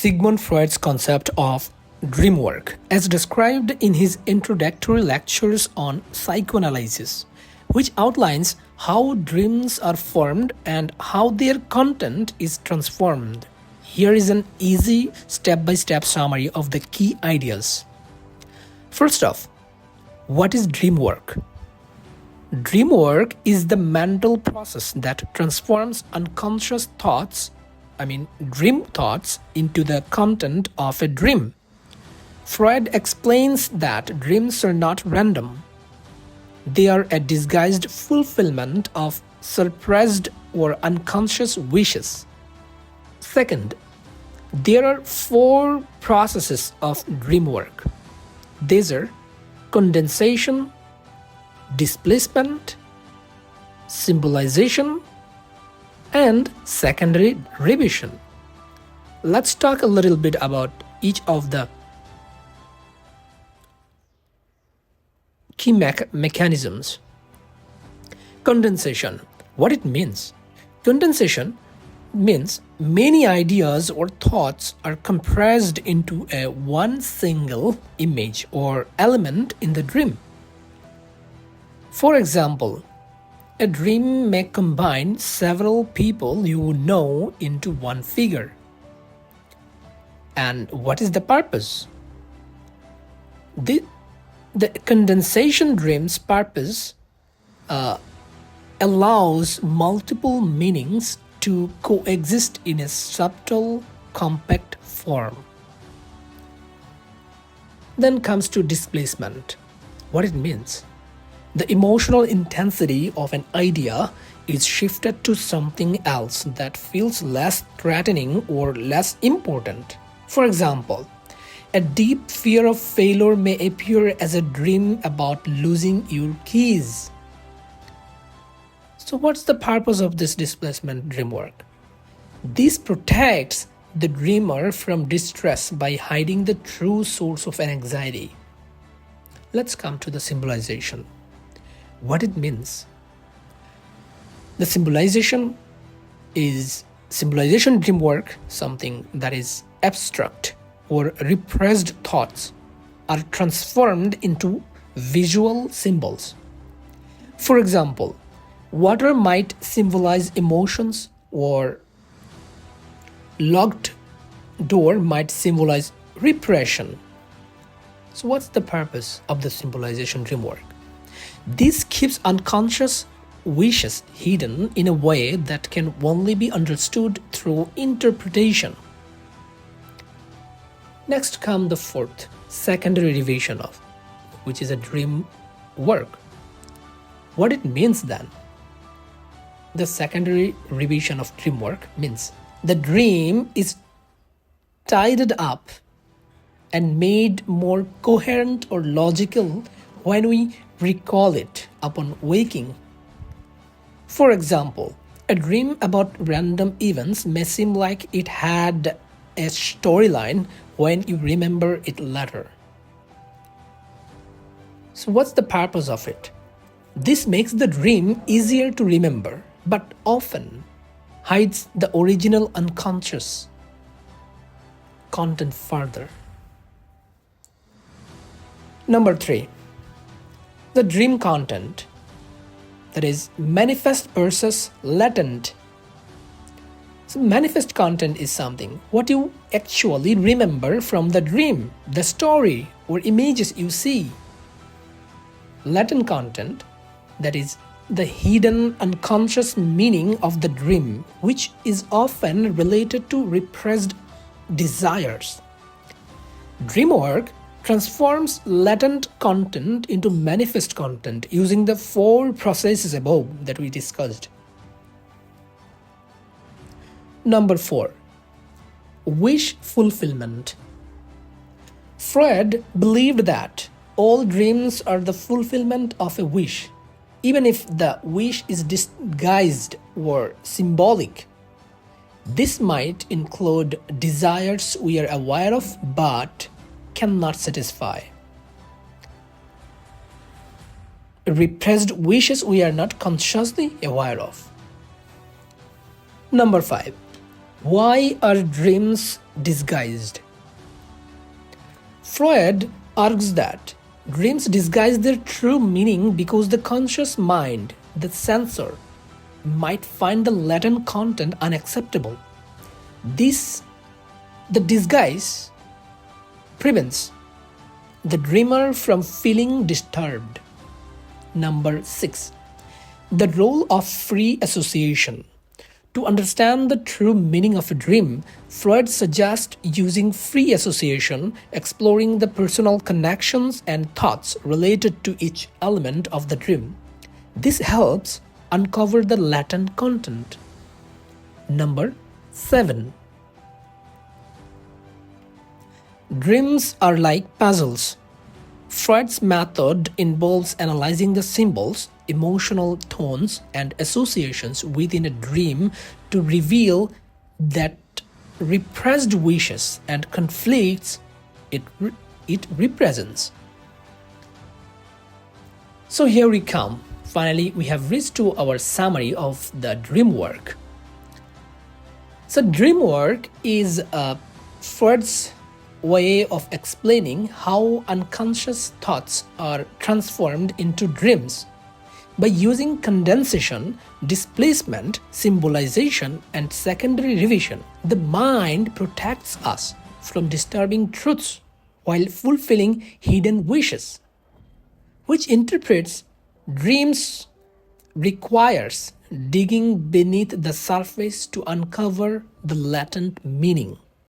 Sigmund Freud's concept of dream work, as described in his Introductory Lectures on Psychoanalysis, which outlines how dreams are formed and how their content is transformed. Here is an easy step-by-step summary of the key ideas. First off, what is dream work? Dream work is the mental process that transforms unconscious thoughts, dream thoughts, into the content of a dream. Freud explains that dreams are not random. They are a disguised fulfillment of suppressed or unconscious wishes. Second, there are 4 processes of dream work. These are condensation, displacement, symbolization, and secondary revision. Let's talk a little bit about each of the key mechanisms. Condensation. What it means? Condensation means many ideas or thoughts are compressed into one single image or element in the dream. For example, a dream may combine several people you know into one figure. And what is the purpose? The condensation dream's purpose allows multiple meanings to coexist in a subtle, compact form. Then comes to displacement. What it means? The emotional intensity of an idea is shifted to something else that feels less threatening or less important. For example, a deep fear of failure may appear as a dream about losing your keys. So what's the purpose of this displacement dream work? This protects the dreamer from distress by hiding the true source of an anxiety. Let's come to the symbolization. What it means? The symbolization dream work, something that is abstract or repressed thoughts are transformed into visual symbols. For example, water might symbolize emotions, or locked door might symbolize repression. So what's the purpose of the symbolization dream work? This keeps unconscious wishes hidden in a way that can only be understood through interpretation. Next come the 4th, secondary revision of, which is a dream work. What it means then? The secondary revision of dream work means the dream is tidied up and made more coherent or logical when we recall it upon waking. For example, a dream about random events may seem like it had a storyline when you remember it later. So what's the purpose of it? This makes the dream easier to remember, but often hides the original unconscious content further. Number 3, the dream content, that is manifest versus latent. So manifest content is something what you actually remember from the dream, the story or images you see. Latent content, that is the hidden unconscious meaning of the dream, which is often related to repressed desires. Dream work transforms latent content into manifest content using the 4 processes above that we discussed. Number 4, wish fulfillment. Freud believed that all dreams are the fulfillment of a wish, even if the wish is disguised or symbolic. This might include desires we are aware of but cannot satisfy. Repressed wishes we are not consciously aware of. Number 5. Why are dreams disguised. Freud argues that dreams disguise their true meaning because the conscious mind, the censor, might find the latent content unacceptable. The disguise prevents the dreamer from feeling disturbed. Number 6. The role of free association. To understand the true meaning of a dream, Freud suggests using free association, exploring the personal connections and thoughts related to each element of the dream. This helps uncover the latent content. Number 7. Dreams are like puzzles. Freud's method involves analyzing the symbols, emotional tones, and associations within a dream to reveal that repressed wishes and conflicts it represents. So here we come. Finally, we have reached to our summary of the dream work. So dream work is Freud's way of explaining how unconscious thoughts are transformed into dreams. By using condensation, displacement, symbolization, and secondary revision, the mind protects us from disturbing truths while fulfilling hidden wishes. Which interprets dreams requires digging beneath the surface to uncover the latent meaning.